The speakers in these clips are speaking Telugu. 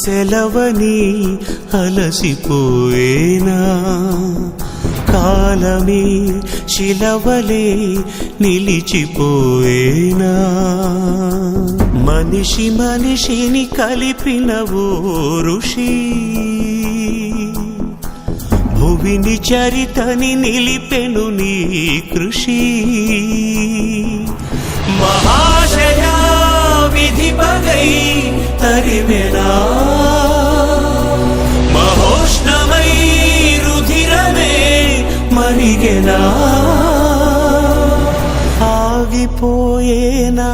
సెలవని అలసిపోయేనా కాలమే శిలవలే నిలిచిపోయేనా మనిషి మనిషిని కలిపిన ఓ ఋషి భువిని చరితని నిలిపెను నీ కృషి మహాశయ విధి పగై తరిమెనా మహోష్ణమై రుధిరమే మరిగెనా ఆగిపోయేనా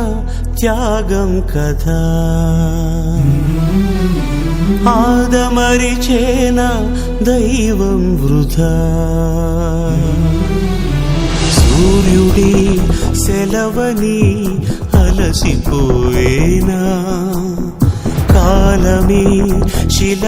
త్యాగం కదా ఆదమరిచేనా దైవం వృధా సూర్యుడి సెలవని అలసిపోయేనా కాలమే శిల